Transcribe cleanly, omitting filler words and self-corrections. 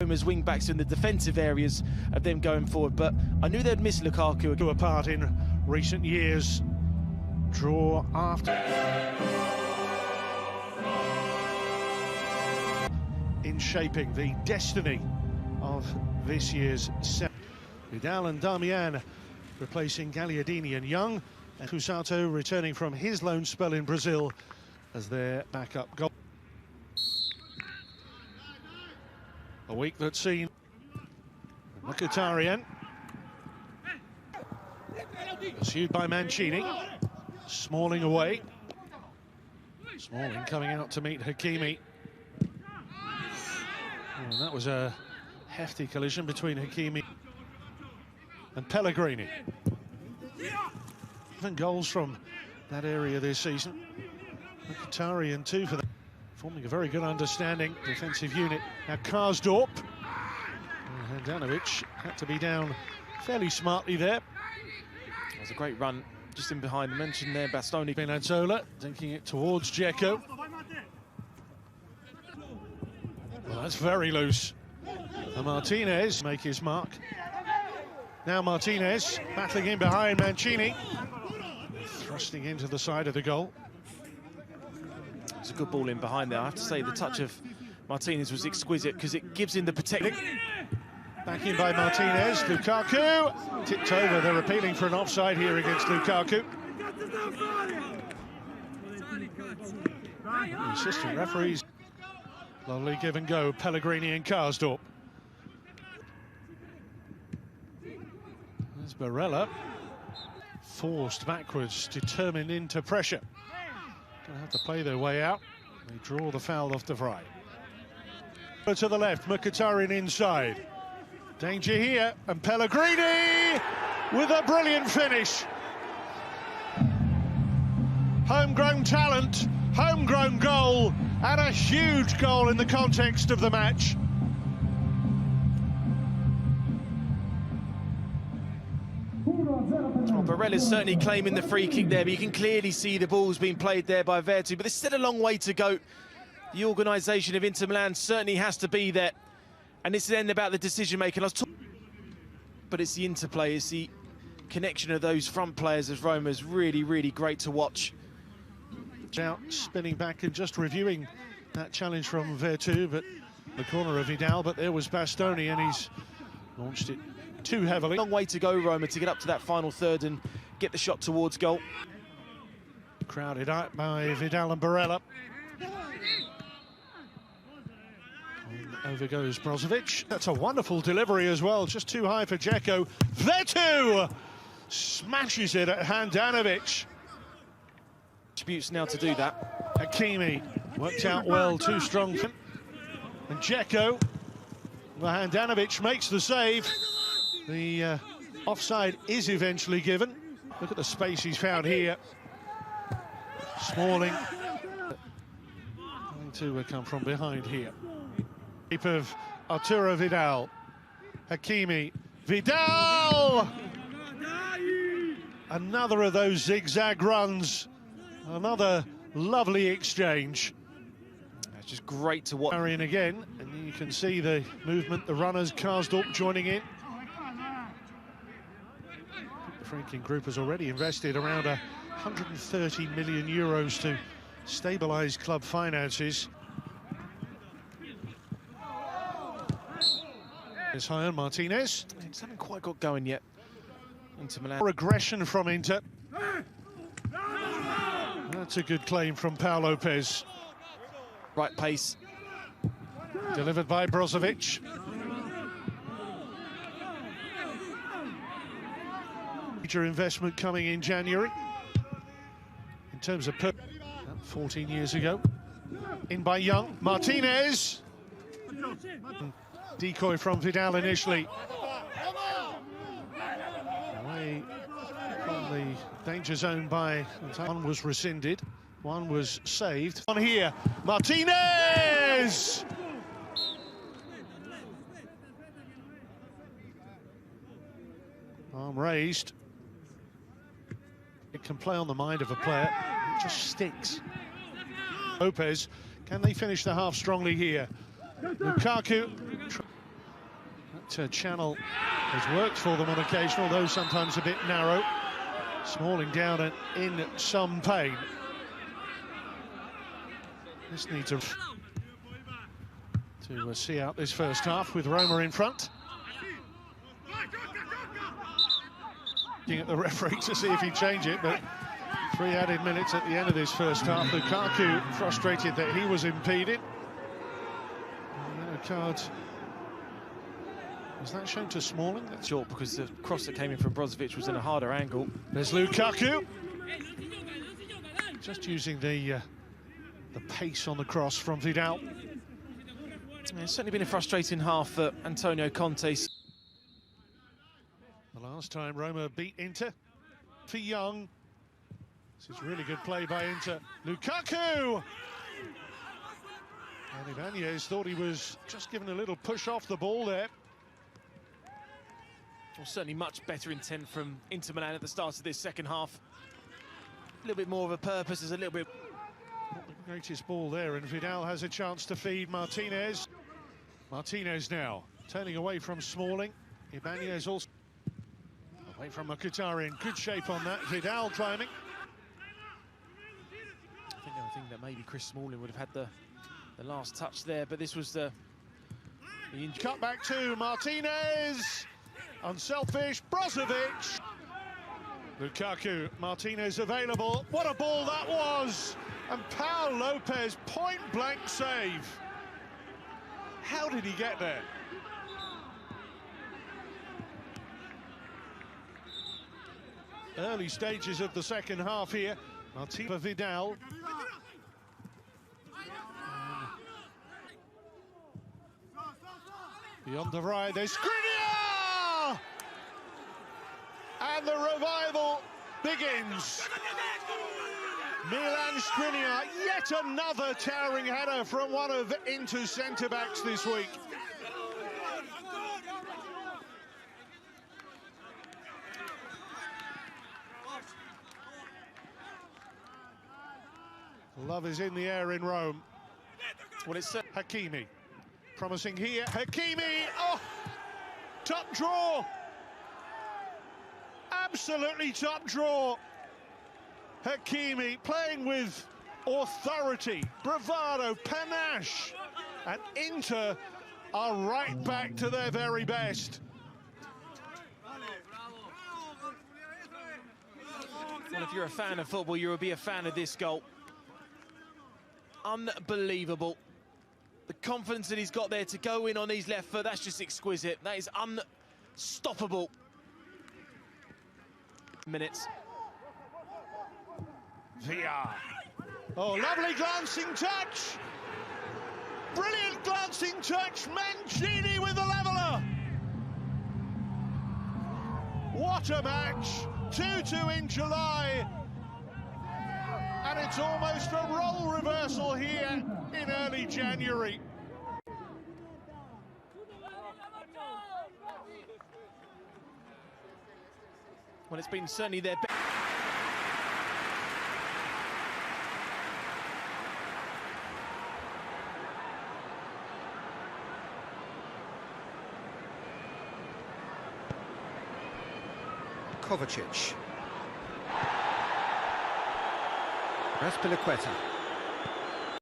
Roma's wing-backs in the defensive areas of them going forward, but I knew they'd miss Lukaku. Apart in recent years, draw after. In shaping the destiny of this year's set. Vidal and Damian replacing Gagliardini and Young, and Cusato returning from his loan spell in Brazil as their backup goal. A week that's seen Mkhitaryan pursued by Mancini. Smalling away. Smalling coming out to meet Hakimi. And that was a hefty collision between Hakimi and Pellegrini. 7 goals from that area this season. Mkhitaryan too for that. Forming a very good understanding defensive unit. Now Karsdorp. Handanovic had to be down fairly smartly there. It was a great run just in behind. I mentioned there Bastoni. Benazzola taking it towards Dzeko. Well, that's very loose. And Martinez make his mark. Now Martinez battling in behind Mancini. Thrusting into the side of the goal. It's a good ball in behind there. I have to say the touch of Martinez was exquisite because it gives him the protection. Back in by Martinez. Lukaku tipped over. They're appealing for an offside here against Lukaku. The assistant referees. Lovely give and go. Pellegrini and Karsdorp. There's Barella. Forced backwards, determined into pressure. Gonna have to play their way out. They draw the foul off De Vrij. To the left, Mkhitaryan inside. Danger here, and Pellegrini with a brilliant finish. Homegrown talent, homegrown goal, and a huge goal in the context of the match. Well, Barella's certainly claiming the free kick there, but you can clearly see the ball's being played there by Vertu, but there's still a long way to go. The organisation of Inter Milan certainly has to be there, and it's then about the decision-making. But it's the interplay, it's the connection of those front players as Roma's really, really great to watch. Out spinning back and just reviewing that challenge from Vertu, but the corner of Vidal, but there was Bastoni, and he's launched it too heavily. Long way to go, Roma, to get up to that final third and get the shot towards goal. Crowded out by Vidal and Barella. Over goes Brozovic. That's a wonderful delivery as well, just too high for Dzeko. Vertu smashes it at Handanovic. Disputes now to do that. Hakimi worked out well, too strong. And Dzeko, well, Handanovic makes the save. The offside is eventually given. Look at the space he's found here. Smalling going to come from behind here. Keep of Arturo Vidal. Hakimi. Vidal! Another of those zigzag runs. Another lovely exchange. It's just great to watch. Carrying again, and you can see the movement, the runners, Karsdorp joining in. The Franken Group has already invested around 130 million euros to stabilise club finances. It's high on Martinez. Just haven't quite got going yet. Inter Milan. More aggression from Inter. That's a good claim from Pau Lopez. Right pace. Delivered by Brozovic. Major investment coming in January. In terms of 14 years ago. In by Young. Martinez. Decoy from Vidal initially. Away from the danger zone by... One was rescinded, one was saved. On here, Martinez! Arm raised. It can play on the mind of a player, it just sticks. Lopez, can they finish the half strongly here? Lukaku. That channel has worked for them on occasion, although sometimes a bit narrow. Smalling down and in some pain. This needs to see out this first half with Romaa in front. Looking at the referee to see if he'd change it, but 3 added minutes at the end of this first half. Lukaku frustrated that he was impeded. Yellow card. Was that shown to Smalling? That's short because the cross that came in from Brozovic was in a harder angle. There's Lukaku. Just using the pace on the cross from Vidal. Yeah, it's certainly been a frustrating half for Antonio Conte. The last time Romaa beat Inter for Young. This is really good play by Inter. Lukaku! And Ibanez thought he was just given a little push off the ball there. Well, certainly much better intent from Inter Milan at the start of this second half. A little bit more of a purpose, there's a little bit... Not the greatest ball there, and Vidal has a chance to feed Martinez. Martinez now, turning away from Smalling. Ibanez also... Away from Mkhitaryan, good shape on that. Vidal climbing. I think that maybe Chris Smalling would have had the last touch there, but this was the injury. Cut back to Martinez. Unselfish, Brozovic. Lukaku, Martinez available. What a ball that was! And Paul Lopez, point-blank save. How did he get there? Early stages of the second half here. Martinez, Vidal. Beyond the right, there's Skriniar! And the revival begins. Milan Skriniar, yet another towering header from one of Inter's centre-backs this week. Love is in the air in Rome. Well, it's Hakimi, promising here. Hakimi, oh, top draw. Absolutely top draw. Hakimi playing with authority, bravado, panache. And Inter are right back to their very best. Well, if you're a fan of football, you will be a fan of this goal. Unbelievable. The confidence that he's got there to go in on his left foot, that's just exquisite. That is unstoppable. Minutes. VR. Oh, lovely glancing touch. Brilliant glancing touch. Mancini with the leveller. What a match. 2-2 in July. And it's almost a role reversal here in early January. Well, it's been certainly their best. Kovacic. Raspilicueta.